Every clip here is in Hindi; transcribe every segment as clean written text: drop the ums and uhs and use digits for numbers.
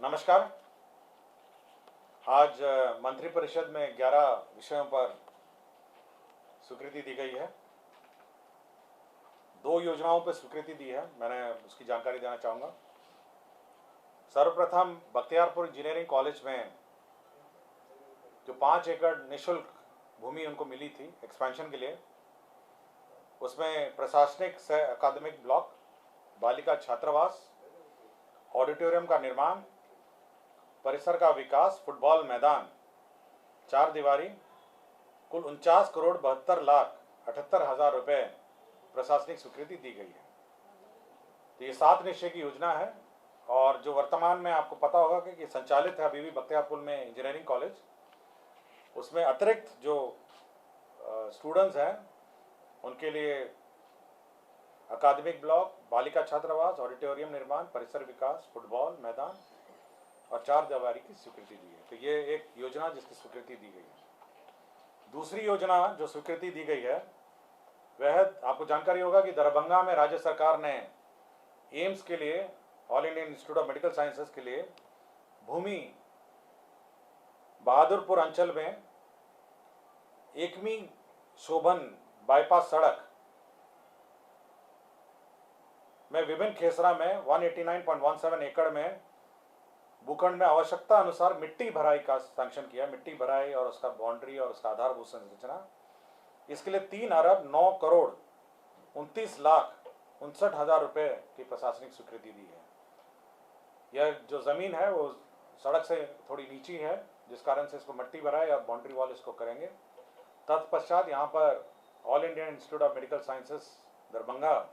नमस्कार। आज मंत्रिपरिषद में 11 विषयों पर स्वीकृति दी गई है। 2 योजनाओं पर स्वीकृति दी है, मैंने उसकी जानकारी देना चाहूँगा। सर्वप्रथम बख्तियारपुर इंजीनियरिंग कॉलेज में जो 5 एकड़ निःशुल्क भूमि उनको मिली थी एक्सपेंशन के लिए, उसमें प्रशासनिक सह अकादमिक ब्लॉक, बालिका छात्रावास, ऑडिटोरियम का निर्माण, परिसर का विकास, फुटबॉल मैदान, 4 दीवारी, कुल 49,72,78,000 रुपये प्रशासनिक स्वीकृति दी गई है। तो ये 7 निश्चय की योजना है और जो वर्तमान में आपको पता होगा कि संचालित है अभी भी बख्तियारपुर में इंजीनियरिंग कॉलेज, उसमें अतिरिक्त जो स्टूडेंट्स हैं उनके लिए अकादमिक ब्लॉक, बालिका छात्रावास, ऑडिटोरियम निर्माण, परिसर विकास, फुटबॉल मैदान और 4 दीवारी की स्वीकृति दी है। तो ये एक योजना जिसकी स्वीकृति दी गई है। दूसरी योजना जो स्वीकृति दी गई है वह आपको जानकारी होगा कि दरभंगा में राज्य सरकार ने एम्स के लिए, all India institute of medical sciences के लिए भूमि बहादुरपुर अंचल में एकमी शोभन बाईपास सड़क में विभिन्न खेसरा में 189.17 एकड़ में भूखंड में आवश्यकता अनुसार मिट्टी भराई का सैंक्शन किया। मिट्टी भराई और उसका बाउंड्री और उसका आधारभूत संरचना, इसके लिए 3,09,29,59,000 रुपये की प्रशासनिक स्वीकृति दी है। यह जो ज़मीन है वो सड़क से थोड़ी नीची है, जिस कारण से इसको मिट्टी भराई और बाउंड्री वॉल इसको करेंगे। तत्पश्चात यहाँ पर all India institute of medical sciences Darbhanga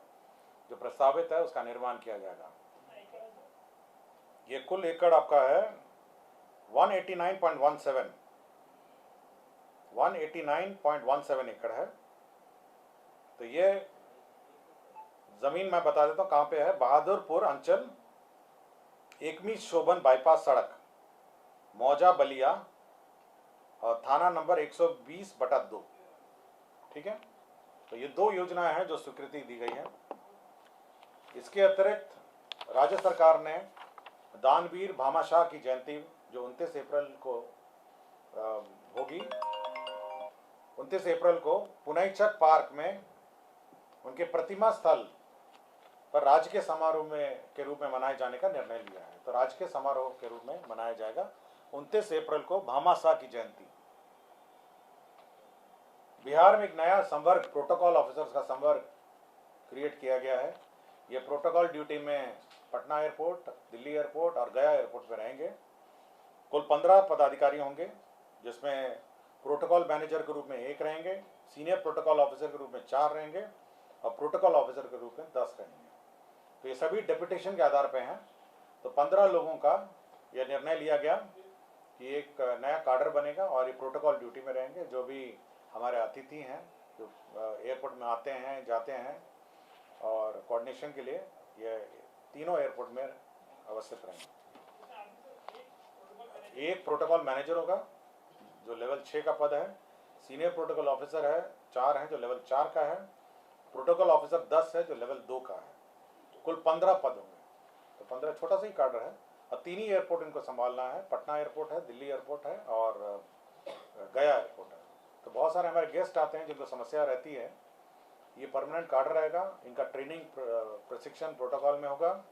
जो प्रस्तावित है उसका निर्माण किया जाएगा। ये कुल एकड़ आपका है 189.17 एकड़ है। तो ये जमीन मैं बता देता हूँ कहाँ पे है। बहादुरपुर अंचल, एकमी शोभन बाईपास सड़क, मौजा बलिया और थाना नंबर 120/2। ठीक है, तो ये 2 योजनाएं हैं जो स्वीकृति दी गई है। इसके अतिरिक्त राज्य सरकार ने दानवीर भामाशाह की जयंती जो 29 अप्रैल को होगी, 29 अप्रैल को पुनईचक पार्क में उनके प्रतिमा स्थल पर राजकीय समारोह के रूप में मनाए जाने का निर्णय लिया है। तो राजकीय समारोह के रूप में मनाया जाएगा 29 अप्रैल को भामाशाह की जयंती। बिहार में एक नया संवर्ग, प्रोटोकॉल ऑफिसर्स का संवर्ग क्रिएट किया गया है। ये प्रोटोकॉल ड्यूटी में पटना एयरपोर्ट, दिल्ली एयरपोर्ट और गया एयरपोर्ट पर रहेंगे। कुल 15 पदाधिकारी होंगे, जिसमें प्रोटोकॉल मैनेजर के रूप में 1 रहेंगे, सीनियर प्रोटोकॉल ऑफिसर के रूप में 4 रहेंगे और प्रोटोकॉल ऑफिसर के रूप में 10 रहेंगे। तो ये सभी डेपुटेशन के आधार पर हैं। तो 15 लोगों का यह निर्णय लिया गया कि एक नया काडर बनेगा और ये प्रोटोकॉल ड्यूटी में रहेंगे। जो भी हमारे अतिथि हैं जो एयरपोर्ट में आते हैं जाते हैं और कोऑर्डिनेशन के लिए ये तीनों एयरपोर्ट में अवस्थित रहेंगे। एक प्रोटोकॉल मैनेजर होगा जो लेवल 6 का पद है, सीनियर प्रोटोकॉल ऑफिसर है 4 हैं जो लेवल 4 का है, प्रोटोकॉल ऑफिसर 10 है जो लेवल 2 का है। कुल 15 पद होंगे। तो 15 छोटा सा ही काडर है और 3 ही एयरपोर्ट इनको संभालना है। पटना एयरपोर्ट है, दिल्ली एयरपोर्ट है और गया एयरपोर्ट है। तो बहुत सारे हमारे गेस्ट आते हैं जिनको समस्या रहती है। ये परमानेंट काडर रहेगा। इनका ट्रेनिंग प्रशिक्षण प्रोटोकॉल में होगा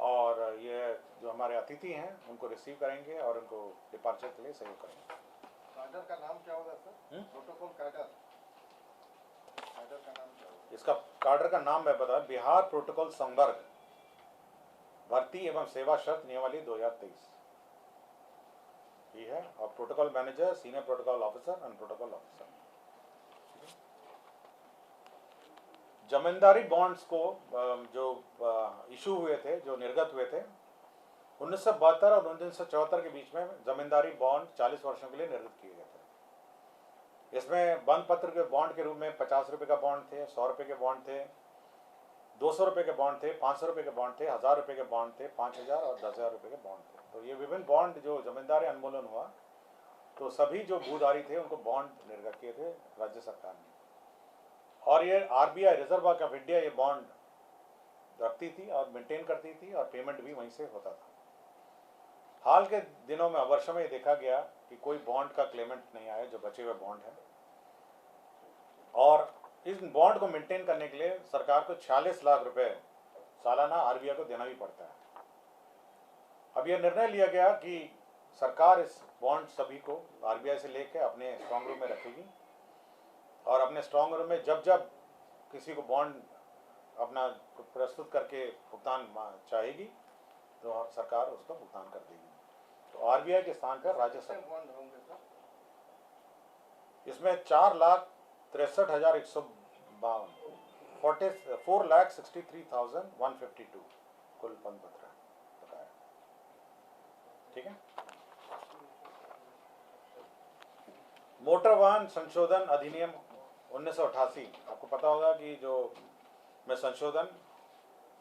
और ये जो हमारे अतिथि हैं उनको रिसीव करेंगे और उनको डिपार्चर के लिए सहयोग करेंगे। काडर का नाम क्या होगा सर? प्रोटोकॉल काडर का नाम क्या होगा? इसका काडर का नाम मैं बता, बिहार प्रोटोकॉल संवर्ग भर्ती एवं सेवा शर्त नियमावली 2023 ये है। और protocol manager, senior protocol officer and protocol officer. Zamindari bonds को जो इशू हुए थे, जो निर्गत हुए थे 1972 और 1974 के बीच में, जमींदारी बॉन्ड 40 वर्षों के लिए निर्गत किए गए थे। इसमें बंद पत्र के बॉन्ड के रूप में 50 रुपये का बॉन्ड थे, 100 रुपये के बॉन्ड थे, 200 रुपये के बॉन्ड थे, 500 रुपये के बॉन्ड थे, 1000 रुपये के बॉन्ड थे, 5000 और 10,000 रुपये के बॉन्ड थे। तो ये विभिन्न बॉन्ड जो जमींदारी उन्मूलन हुआ तो सभी जो भूधारी थे उनको बॉन्ड निर्गत किए थे राज्य सरकार ने। और ये RBI, reserve bank of India, ये बॉन्ड रखती थी और मेंटेन करती थी और पेमेंट भी वहीं से होता था। हाल के दिनों में वर्षों में ये देखा गया कि कोई बॉन्ड का क्लेमेंट नहीं आया जो बचे हुए बॉन्ड हैं, और इस बॉन्ड को मेंटेन करने के लिए सरकार को 46 लाख रुपए सालाना आरबीआई को देना भी पड़ता है। अब यह निर्णय लिया गया कि सरकार इस बॉन्ड सभी को आरबीआई से लेकर अपने स्ट्रांग रूम में रखेगी, और अपने स्ट्रांग रूम में जब जब किसी को बॉन्ड अपना प्रस्तुत करके भुगतान चाहेगी तो सरकार उसका भुगतान कर देगी। तो आरबीआई के स्थान पर राज्य सरकार बॉन्ड होंगे सर? इसमें 4,63,152 4,63,152 कुल बंद बताया। ठीक है। मोटर वाहन संशोधन अधिनियम 1988, आपको पता होगा कि जो में संशोधन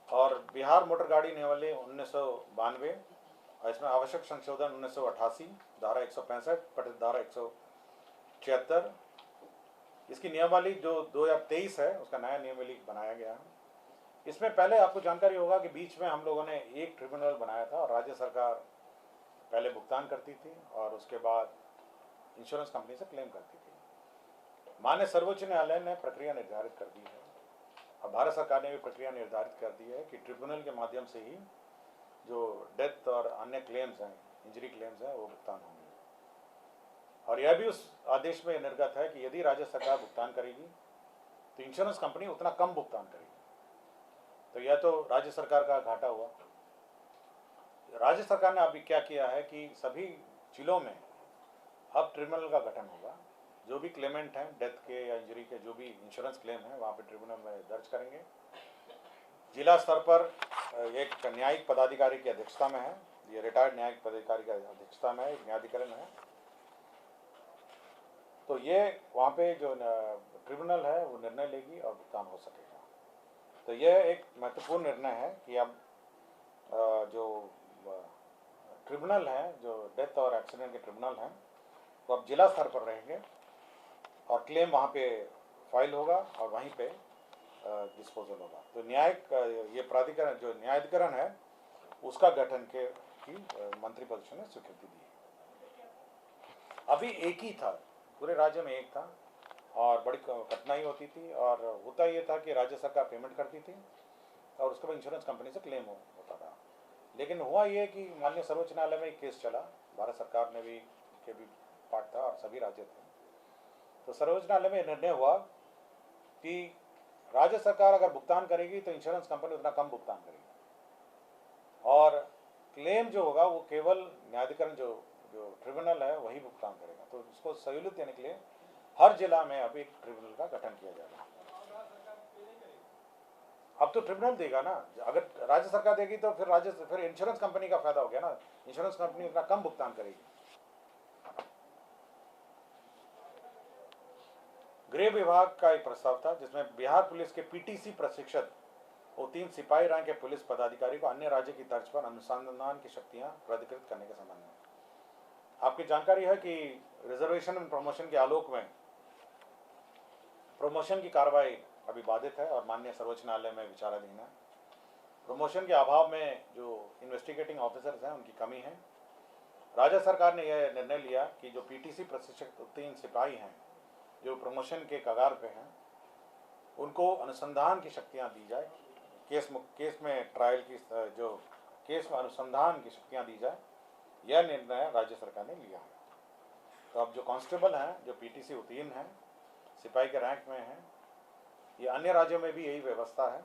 और बिहार मोटर गाड़ी नियमावली 1992, और इसमें आवश्यक संशोधन 1988 धारा 165 पठित धारा 176, इसकी नियमावली जो 2023 है उसका नया नियमावली बनाया गया है। इसमें पहले आपको जानकारी होगा कि बीच में हम लोगों ने एक ट्रिब्यूनल बनाया था और राज्य सरकार पहले भुगतान करती थी और उसके बाद इंश्योरेंस कंपनी से क्लेम करती थी। माननीय सर्वोच्च न्यायालय ने प्रक्रिया निर्धारित कर दी है और भारत सरकार ने भी प्रक्रिया निर्धारित कर दी है कि ट्रिब्यूनल के माध्यम से ही जो डेथ और अन्य क्लेम्स हैं, इंजरी क्लेम्स हैं, वो भुगतान होंगे। और यह भी उस आदेश में निर्गत है कि यदि राज्य सरकार भुगतान करेगी तो इंश्योरेंस कंपनी उतना कम भुगतान करेगी। तो यह तो राज्य सरकार का घाटा हुआ। राज्य सरकार ने अभी क्या किया है कि सभी जिलों में अब ट्रिब्यूनल का गठन होगा। जो भी क्लेमेंट हैं डेथ के या इंजरी के, जो भी इंश्योरेंस क्लेम है वहाँ पे ट्रिब्यूनल में दर्ज करेंगे। जिला स्तर पर एक न्यायिक पदाधिकारी की अध्यक्षता में है, ये रिटायर्ड न्यायिक पदाधिकारी की अध्यक्षता में है, एक न्यायाधिकरण है। तो ये वहाँ पे जो ट्रिब्यूनल है वो निर्णय लेगी और भुगतान हो सकेगा। तो यह एक महत्वपूर्ण निर्णय है कि अब जो ट्रिब्यूनल हैं, जो डेथ और एक्सीडेंट के ट्रिब्यूनल हैं, वो अब जिला स्तर पर रहेंगे और क्लेम वहाँ पे फाइल होगा और वहीं पे डिस्पोजल होगा। तो न्यायिक ये प्राधिकरण जो न्यायाधिकरण है उसका गठन की मंत्रिपरिषद ने स्वीकृति दी है। अभी एक ही था, पूरे राज्य में एक था और बड़ी कठिनाई होती थी और होता ये था कि राज्य सरकार पेमेंट करती थी और उसके बाद इंश्योरेंस कंपनी से क्लेम होता था। लेकिन हुआ ये कि माननीय सर्वोच्च न्यायालय में एक केस चला, भारत सरकार ने भी के भी पार्ट था और सभी राज्य थे। तो सर्वोच्च न्यायालय में निर्णय हुआ कि राज्य सरकार अगर भुगतान करेगी तो इंश्योरेंस कंपनी उतना कम भुगतान करेगी और क्लेम जो होगा वो केवल न्यायाधिकरण जो ट्रिब्यूनल है वही भुगतान करेगा। तो उसको सहूलियत देने के लिए हर जिला में अब एक ट्रिब्यूनल का गठन किया जाएगा। अब तो ट्रिब्यूनल देगा ना, अगर राज्य सरकार देगी तो फिर इंश्योरेंस कंपनी का फायदा हो गया ना, इंश्योरेंस कंपनी उतना कम भुगतान करेगी। गृह विभाग का एक प्रस्ताव था जिसमें बिहार पुलिस के पीटीसी प्रशिक्षित और 3 सिपाही रैंक के पुलिस पदाधिकारी को अन्य राज्य की तर्ज पर अनुसंधान की शक्तियां प्राधिकृत करने के संबंध में आपकी जानकारी है कि रिजर्वेशन एंड प्रमोशन के आलोक में प्रमोशन की कार्रवाई अभी बाधित है और माननीय सर्वोच्च न्यायालय में विचाराधीन है। प्रमोशन के अभाव में जो इन्वेस्टिगेटिंग ऑफिसर्स हैं उनकी कमी है। राज्य सरकार ने यह निर्णय लिया कि जो पीटीसी प्रशिक्षित 3 सिपाही हैं जो प्रमोशन के कगार पे हैं उनको अनुसंधान की शक्तियां दी जाए, केस में ट्रायल की जो केस में अनुसंधान की शक्तियां दी जाए, यह निर्णय राज्य सरकार ने लिया है। तो अब जो कांस्टेबल हैं, जो पीटीसी उत्तीर्ण हैं, सिपाही के रैंक में हैं, ये अन्य राज्यों में भी यही व्यवस्था है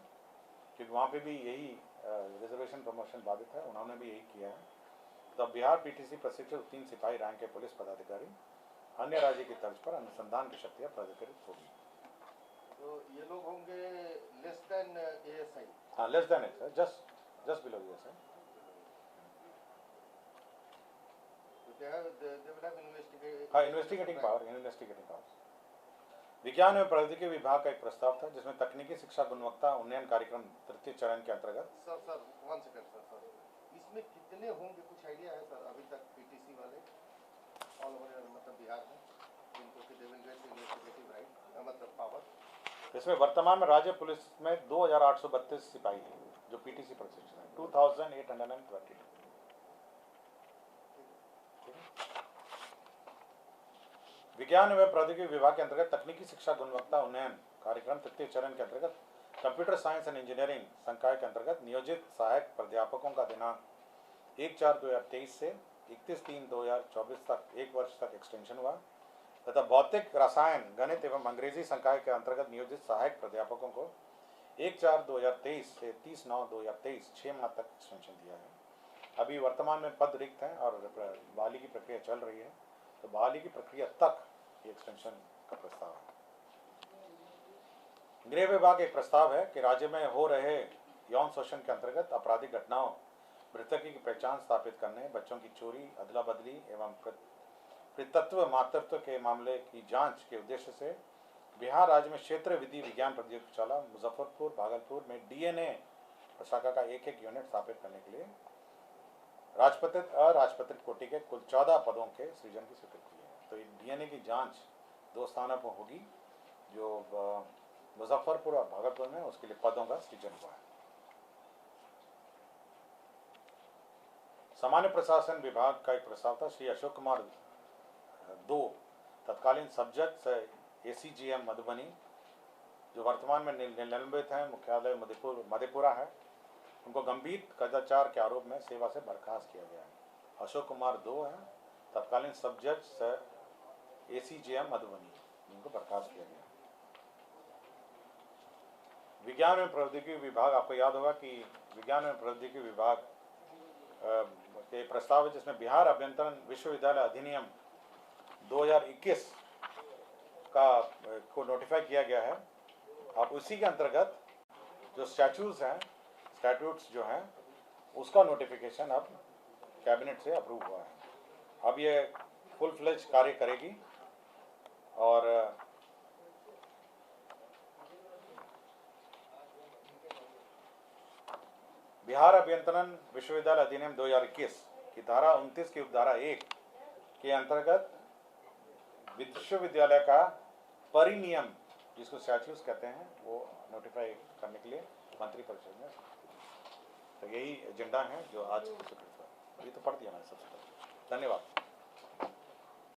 क्योंकि वहाँ पे भी यही रिजर्वेशन प्रमोशन बाधित है, उन्होंने भी यही किया है। तो अब बिहार पीटीसी प्रशिक्षित 3 सिपाही रैंक के पुलिस पदाधिकारी अन्य राज्य की तर्ज पर अनुसंधान की शक्तियाँ प्राधिकृत होगी। तो ये लोग होंगे लेस देन एएसआई? हाँ, less than ASI, just below ASI. Investigating power. विज्ञान एवं प्रौद्योगिकी विभाग का एक प्रस्ताव था जिसमें तकनीकी शिक्षा गुणवत्ता उन्नयन कार्यक्रम 3य चरण के अंतर्गत। सर 1 सेकंड सर, इसमें कितने होंगे, कुछ आइडिया है सर अभी तक पीटीसी वाले ऑल ओवर मतलब बिहार में जिनको कि they will get investigative right मतलब पावर? इसमें वर्तमान में राज्य पुलिस में 2832 सिपाही हैं जो पीटीसी प्रशिक्षित हैं, 2832। विज्ञान एवं प्रौद्योगिकी विभाग के अंतर्गत तकनीकी शिक्षा गुणवत्ता उन्नयन कार्यक्रम तृतीय चरण के अंतर्गत कंप्यूटर साइंस एंड इंजीनियरिंग संकाय के अंतर्गत नियोजित सहायक प्राध्यापकों का दिनांक 1/4/2023 से 31/3/2024 तक 1 वर्ष तक एक्सटेंशन हुआ तथा भौतिक रसायन गणित एवं अंग्रेजी संकाय के अंतर्गत नियोजित सहायक प्राध्यापकों को 1/4/2023 से 30/9/2023 6 माह तक एक्सटेंशन दिया है। अभी वर्तमान में पद रिक्त हैं और बहाली की प्रक्रिया चल रही है, तो बहाली की प्रक्रिया तक ये एक्सटेंशन का प्रस्ताव है। गृह विभाग एक प्रस्ताव है कि राज्य में हो रहे यौन शोषण के अंतर्गत आपराधिक घटनाओं मृतकी की पहचान स्थापित करने, बच्चों की चोरी, अदला बदली एवं पितृत्व मातृत्व के मामले की जांच के उद्देश्य से बिहार राज्य में क्षेत्र विधि विज्ञान प्रयोगशाला मुजफ्फरपुर भागलपुर में DNA शाखा का एक यूनिट स्थापित करने के लिए राजपत्रित अराजपत्रित कोटि के कुल 14 पदों के सृजन की स्वीकृति है। तो DNA की जांच 2 स्थानों पर होगी, जो मुजफ्फरपुर और भागलपुर में, उसके लिए पदों का सृजन हुआ है। सामान्य प्रशासन विभाग का एक प्रस्ताव था। श्री अशोक कुमार 2 तत्कालीन सब जज ACGM मधुबनी, जो वर्तमान में निलंबित हैं, मुख्यालय मधेपुरा है, उनको गंभीर कदाचार के आरोप में सेवा से बर्खास्त किया गया है। अशोक कुमार 2 हैं, तत्कालीन सब जज ACGM मधुबनी, जिनको बर्खास्त किया गया है। विज्ञान एवं प्रौद्योगिकी विभाग, आपको याद होगा कि विज्ञान एवं प्रौद्योगिकी विभाग के प्रस्ताव है जिसमें बिहार अभियंत्रण विश्वविद्यालय अधिनियम 2021 को नोटिफाई किया गया है। अब उसी के अंतर्गत जो स्टैट्यूट्स जो हैं उसका नोटिफिकेशन अब कैबिनेट से अप्रूव हुआ है। अब ये फुल फ्लेज कार्य करेगी और बिहार अभियंत्रण विश्वविद्यालय अधिनियम 2021 की धारा 29 की उपधारा 1 के अंतर्गत विश्वविद्यालय का परिनियम, जिसको स्टैट्यूट्स कहते हैं, वो नोटिफाई करने के लिए मंत्रिपरिषद में, तो यही एजेंडा है जो आज स्वीकृत हुआ। ये तो पढ़ दिया मैंने सबसे पहले। धन्यवाद।